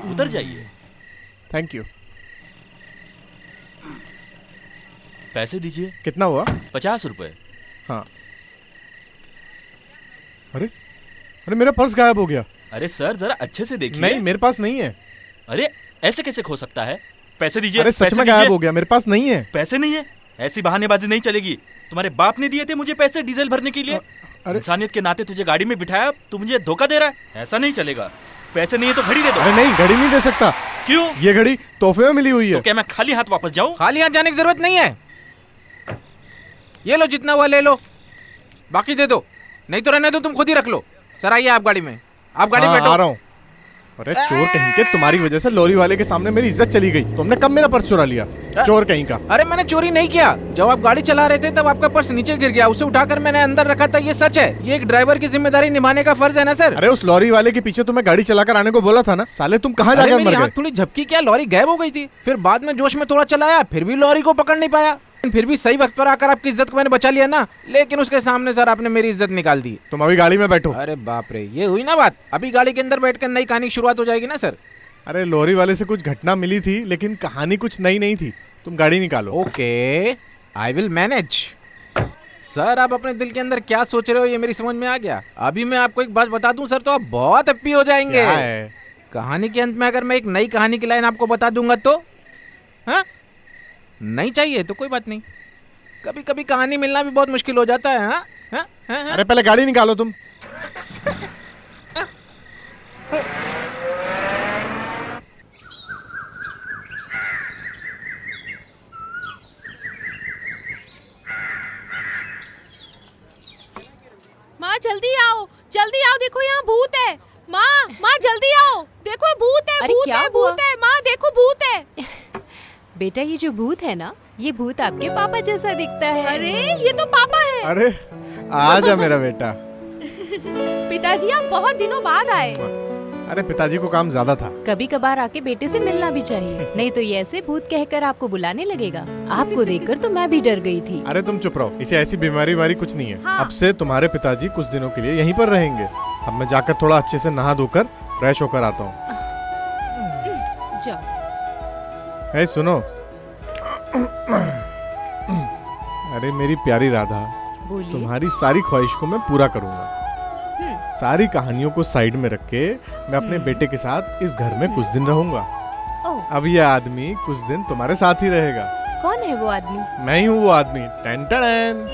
उतर जाइए। Thank you. पैसे दीजिए। कितना हुआ? 50 रुपए। हाँ। अरे अरे मेरा पर्स गायब हो गया। अरे सर जरा अच्छे से देखिए। नहीं, मेरे पास नहीं है। अरे ऐसे कैसे खो सकता है? पैसे दीजिए। अरे सच में गायब हो गया, मेरे पास नहीं है। पैसे नहीं है? ऐसी बहानेबाजी नहीं चलेगी। तुम्हारे बाप ने दिए थे मुझे पैसे डीजल भरने के लिए। अरे इंसानियत के नाते तुझे गाड़ी में बिठाया, तू मुझे धोखा दे रहा है। ऐसा नहीं चलेगा। पैसे नहीं है तो घड़ी दे दो। अरे नहीं, घड़ी नहीं दे सकता। क्यों? ये घड़ी तोहफे में मिली हुई है। तो क्या मैं खाली हाथ वापस जाऊं? खाली हाथ जाने की जरूरत नहीं है। ये लो, जितना हुआ ले लो, बाकी दे दो, नहीं तो रहने दो, तुम खुद ही रख लो। सर आइए आप गाड़ी में, आप गाड़ी में बैठो। आ रहा हूँ। अरे चोर कहीं के, तुम्हारी वजह से लॉरी वाले के सामने मेरी इज्जत चली गई। तुमने कब मेरा पर्स चुरा लिया? चोर कहीं का। अरे मैंने चोरी नहीं किया। जब आप गाड़ी चला रहे थे तब आपका पर्स नीचे गिर गया, उसे उठाकर मैंने अंदर रखा था। ये सच है। ये एक ड्राइवर की जिम्मेदारी निभाने का फर्ज है ना सर। अरे उस लॉरी वाले के पीछे तुम्हें गाड़ी चलाकर आने को बोला था ना। साले तुम कहाँ जाकर मर गए? थोड़ी झपकी क्या, लॉरी गायब हो गई थी। फिर बाद में जोश में थोड़ा चलाया, फिर भी लॉरी को पकड़ नहीं पाया। फिर भी सही वक्त पर आकर आपकी इज्जत को मैंने बचा लिया ना। लेकिन उसके सामने सर आपने मेरी इज्जत निकाल दी। तुम अभी गाड़ी में बैठो। अरे बाप रे, ये हुई ना बात। अभी गाड़ी के अंदर बैठकर नई कहानी की शुरुआत हो जाएगी ना सर। अरे लॉरी वाले से कुछ घटना मिली थी, लेकिन कहानी कुछ नई नहीं थी। तुम गाड़ी निकालो। Okay, I will manage. Sir आप अपने दिल के अंदर क्या सोच रहे हो ये मेरी समझ में आ गया। अभी मैं आपको एक बात बता दूं सर, तो आप बहुत हैप्पी हो जाएंगे। क्या है? कहानी के अंत में अगर मैं एक नई कहानी की लाइन आपको बता दूंगा तो? हाँ, नहीं चाहिए तो कोई बात नहीं। कभी कभी कहानी मिलना भी बहुत मुश्किल हो जाता है। हाँ हाँ हाँ हाँ। अरे पहले गाड़ी निकालो तुम। माँ जल्दी आओ, जल्दी आओ, देखो यहाँ भूत है। माँ माँ जल्दी आओ, देखो भूत है। अरे भूत क्या है, हुआ? भूत है। माँ देखो भूत है। बेटा ये जो भूत है ना, ये भूत आपके पापा जैसा दिखता है। अरे ये तो पापा है। अरे आजा मेरा बेटा। पिताजी आप बहुत दिनों बाद आए। अरे पिताजी को काम ज्यादा था। कभी कभार आके बेटे से मिलना भी चाहिए, नहीं तो ये ऐसे भूत कहकर आपको बुलाने लगेगा। आपको देखकर तो मैं भी डर गई थी। अरे तुम चुप रहो, इसे ऐसी बीमारी कुछ नहीं है। हाँ। अब से तुम्हारे पिताजी कुछ दिनों के लिए यहीं पर रहेंगे। अब मैं जाकर थोड़ा अच्छे से नहा धोकर फ्रेश होकर आता हूँ। जाओ। ए सुनो। अरे मेरी प्यारी राधा, बोलिए। तुम्हारी सारी ख्वाहिश को मैं पूरा करूंगा। सारी कहानियों को साइड में रख के मैं अपने बेटे के साथ इस घर में कुछ दिन रहूंगा। ओह, अब ये आदमी कुछ दिन तुम्हारे साथ ही रहेगा। कौन है वो आदमी? मैं ही हूँ वो आदमी। Ten ten.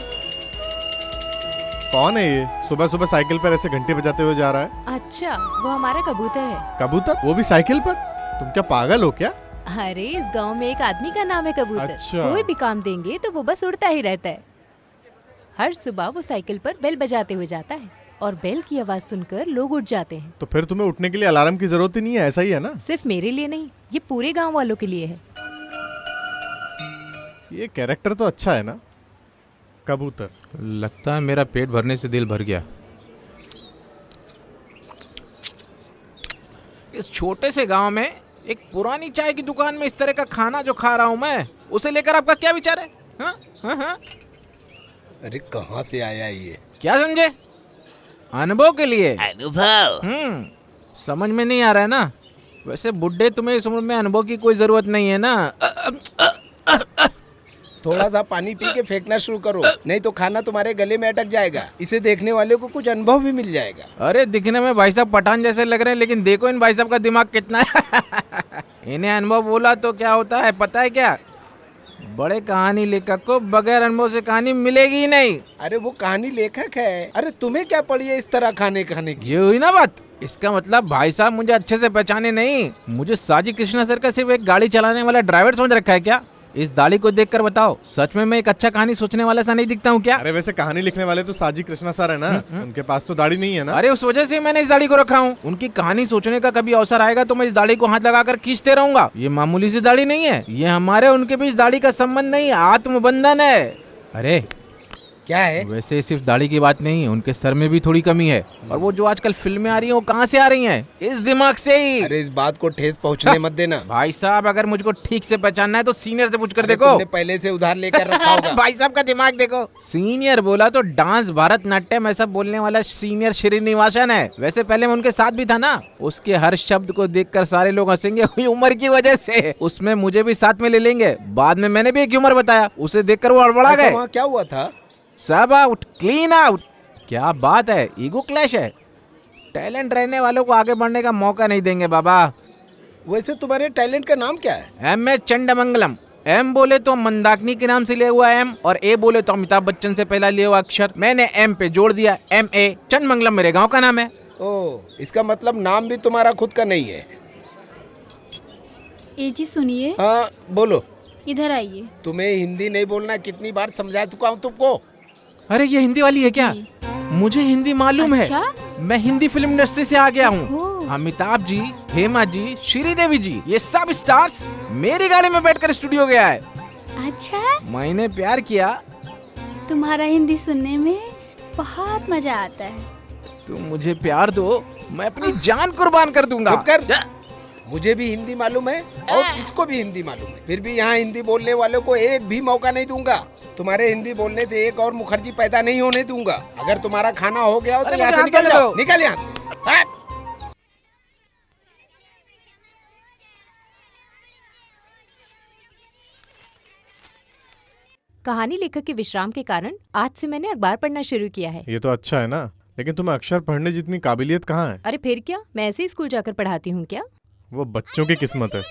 कौन है ये? सुबह सुबह साइकिल पर ऐसे घंटे बजाते हुए जा रहा है। अच्छा, वो हमारा कबूतर है। कबूतर? वो भी साइकिल पर? तुम क्या पागल हो क्या? अरे इस गांव में एक आदमी का नाम है कबूतर। अच्छा। कोई भी काम देंगे तो वो बस उड़ता ही रहता है। हर सुबह वो साइकिल पर बेल बजाते हुए जाता है और बेल की आवाज सुनकर लोग उठ जाते हैं। तो फिर तुम्हें उठने के लिए अलार्म की जरूरत ही नहीं है, ऐसा ही है ना? सिर्फ मेरे लिए नहीं, ये पूरे गांव वालों के लिए है। ये कैरेक्टर तो अच्छा है ना, कबूतर। लगता है मेरा पेट भरने से दिल भर गया। इस छोटे से गांव में एक पुरानी चाय की दुकान में इस तरह का खाना जो खा रहा हूं मैं, उसे लेकर आपका क्या विचार है? हाँ? हाँ हाँ? अरे कहाँ से आया ये? क्या समझे? अनुभव के लिए। अनुभव? समझ में नहीं आ रहा है ना? वैसे बुड्ढे, तुम्हें इस उम्र में अनुभव की कोई जरूरत नहीं है ना। थोड़ा सा पानी पी के फेंकना शुरू करो, नहीं तो खाना तुम्हारे गले में अटक जाएगा। इसे देखने वाले को कुछ अनुभव भी मिल जाएगा। अरे दिखने में भाई साहब पठान जैसे लग रहे हैं, लेकिन देखो इन भाई साहब का दिमाग कितना है। इन्हें अनुभव बोला तो क्या होता है पता है क्या? बड़े कहानी लेखक को बगैर अनुभव से कहानी मिलेगी ही नहीं। अरे वो कहानी लेखक है। अरे तुम्हें क्या पड़ी है इस तरह खाने खाने की? ये हुई ना बात। इसका मतलब भाई साहब मुझे अच्छे से पहचाने नहीं, मुझे साजी कृष्णा सर का सिर्फ एक गाड़ी चलाने वाला ड्राइवर समझ रखा है क्या? इस दाढ़ी को देखकर बताओ, सच में मैं एक अच्छा कहानी सोचने वाला सा नहीं दिखता हूँ क्या? अरे वैसे कहानी लिखने वाले तो साजी कृष्णा सर है ना, उनके पास तो दाढ़ी नहीं है ना। अरे उस वजह से मैंने इस दाढ़ी को रखा हूँ। उनकी कहानी सोचने का कभी अवसर आएगा तो मैं इस दाढ़ी को हाथ लगाकर खींचते रहूंगा। ये मामूली सी दाढ़ी नहीं है, ये हमारे उनके बीच दाढ़ी का संबंध नहीं, आत्मबंधन है। अरे क्या है? वैसे सिर्फ दाढ़ी की बात नहीं, उनके सर में भी थोड़ी कमी है। और वो जो आजकल फिल्में आ रही हैं वो कहाँ से आ रही हैं? इस दिमाग से ही। अरे इस बात को ठेस पहुंचने मत देना। भाई साहब, अगर मुझको ठीक से पहचानना है तो सीनियर से पूछ कर अरे देखो। तुमने पहले से उधार लेकर रखा होगा। भाई साहब का दिमाग देखो। सीनियर बोला तो डांस भरतनाट्यम ऐसा बोलने वाला सीनियर श्रीनिवासन है। वैसे पहले मैं उनके साथ भी था ना, उसके हर शब्द को देखकर सारे लोग हंसेंगे हुई उम्र की वजह से। उसमें मुझे भी साथ में ले लेंगे। बाद में मैंने भी एक ह्यूमर बताया, उसे देखकर वो हड़बड़ा अच्छा, गए। वहाँ क्या हुआ था? सब आउट, क्लीन आउट। क्या बात है, ईगो क्लैश है। टैलेंट रहने वालों को आगे बढ़ने का मौका नहीं देंगे बाबा। वैसे तुम्हारे टैलेंट का नाम क्या है? M A चंडमंगलम। एम बोले तो मंदाकिनी के नाम से लिया हुआ एम, और ए बोले तो अमिताभ बच्चन से पहला लिया हुआ अक्षर। मैंने एम पे जोड़ दिया एम ए। चंडमंगलम मेरे गांव का नाम है। ओ, इसका मतलब नाम भी तुम्हारा खुद का नहीं है। ए जी सुनिए, हाँ बोलो। इधर आइए। तुम्हें हिंदी नहीं बोलना कितनी बार समझा चुका हूँ तुमको। अरे ये हिंदी वाली है क्या? जी। मुझे हिंदी मालूम अच्छा? है। मैं हिंदी फिल्म इंडस्ट्री से आ गया हूँ। ओह। अमिताभ जी, हेमा जी, श्रीदेवी जी, ये सब स्टार्स मेरी गाड़ी में बैठकर स्टूडियो गया है। अच्छा, मैंने प्यार किया। तुम्हारा हिंदी सुनने में बहुत मजा आता है। तुम मुझे प्यार दो, मैं अपनी जान कुर्बान कर दूंगा। चुप कर। मुझे भी हिंदी मालूम है और इसको भी हिंदी मालूम है, फिर भी यहाँ हिंदी बोलने वालों को एक भी मौका नहीं दूंगा। तुम्हारे हिंदी बोलने से एक और मुखर्जी पैदा नहीं होने दूंगा। अगर तुम्हारा खाना हो गया हो तो अरे यहाँ मुझे से हाथ निकल मत जाओ, लगाओ। निकल यहाँ से। हट। कहानी लेखक के विश्राम के कारण आज से मैंने अखबार पढ़ना शुरू किया है। ये तो अच्छा है ना, लेकिन तुम्हें अक्षर पढ़ने जितनी काबिलियत कहाँ है? अरे फिर क्या, मैं ऐसे ही स्कूल जाकर पढ़ाती हूँ क्या? वो बच्चों की किस्मत है।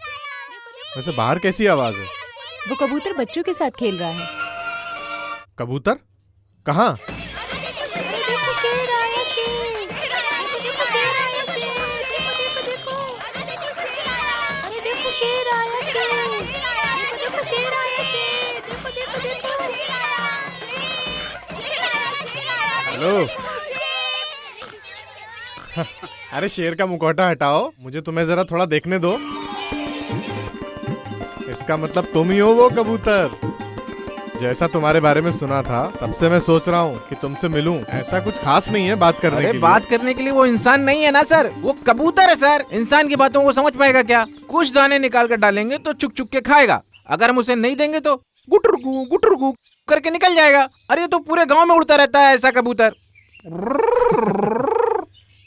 वैसे बाहर कैसी आवाज है? वो कबूतर बच्चों के साथ खेल रहा है। कबूतर? कहाँ? देखो शेर आया, शेर। देखो देखो शेर आया, शेर। देखो देखो देखो। अरे देखो शेर आया, शेर। देखो देखो शेर आया, शेर। देखो देखो देखो। हेलो। अरे शेर का मुखौटा हटाओ, मुझे तुम्हें जरा थोड़ा देखने दो। इसका मतलब तुम ही हो वो कबूतर। जैसा तुम्हारे बारे में सुना था तब से मैं सोच रहा हूँ कि तुमसे मिलूं। ऐसा कुछ खास नहीं है बात करने के अरे लिए। बात करने के लिए वो इंसान नहीं है ना सर, वो कबूतर है सर। इंसान की बातों को समझ पाएगा क्या? कुछ दाने निकाल कर डालेंगे तो चुक चुक के खाएगा। अगर हम उसे नहीं देंगे तो गुटुरगू करके निकल जाएगा। अरे ये तो पूरे गांव में उड़ता रहता है ऐसा कबूतर।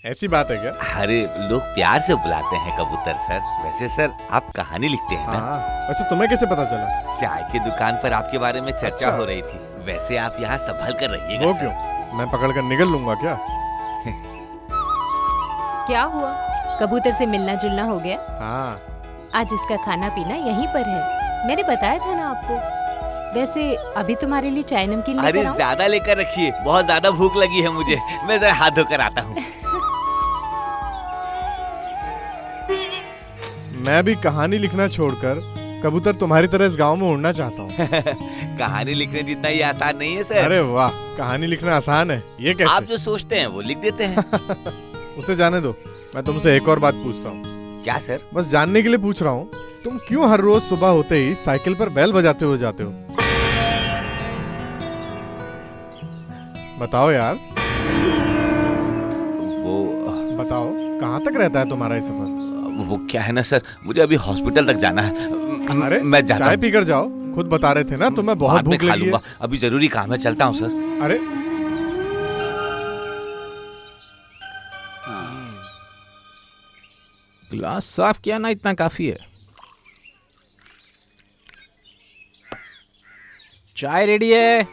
ऐसी बात है क्या? अरे लोग प्यार से बुलाते हैं कबूतर सर। वैसे सर आप कहानी लिखते हैं ना? हाँ। वैसे तुम्हें कैसे पता चला? चाय की दुकान पर आपके बारे में चर्चा अच्छा। हो रही थी। वैसे आप यहाँ संभल कर रहिएगा वो सर। क्यों? मैं पकड़ कर निकल लूंगा क्या? क्या हुआ, कबूतर से मिलना जुलना हो गया? हाँ। आज इसका खाना पीना यहीं पर है, मैंने बताया था ना आपको। वैसे अभी तुम्हारे लिए चाय नमकीन अरे लेकर आऊं? ज्यादा लेकर रखिए, बहुत ज्यादा भूख लगी है मुझे। मैं जरा हाथ धोकर आता हूँ। मैं भी कहानी लिखना छोड़कर कबूतर तुम्हारी तरह इस गांव में उड़ना चाहता हूँ। कहानी लिखने जितना ही आसान नहीं है सर। अरे वाह, कहानी लिखना आसान है, ये आप कैसे? जो सोचते हैं वो लिख देते हैं। उसे जाने दो, मैं तुमसे एक और बात पूछता हूँ। क्या सर? बस जानने के लिए पूछ रहा हूँ, तुम क्यों हर रोज सुबह होते ही साइकिल पर बैल बजाते हुए जाते हो? बताओ यार, वो बताओ कहाँ तक रहता है तुम्हारा ये सफर? वो क्या है ना सर, मुझे अभी हॉस्पिटल तक जाना है। अरे मैं जाता चाय हूँ। पीकर जाओ, खुद बता रहे थे ना तुम्हें बहुत बाद में भूख खा लगी है। लूंगा, अभी जरूरी काम है, चलता हूँ सर। अरे गिलास साफ किया ना, इतना काफी है। चाय रेडी है।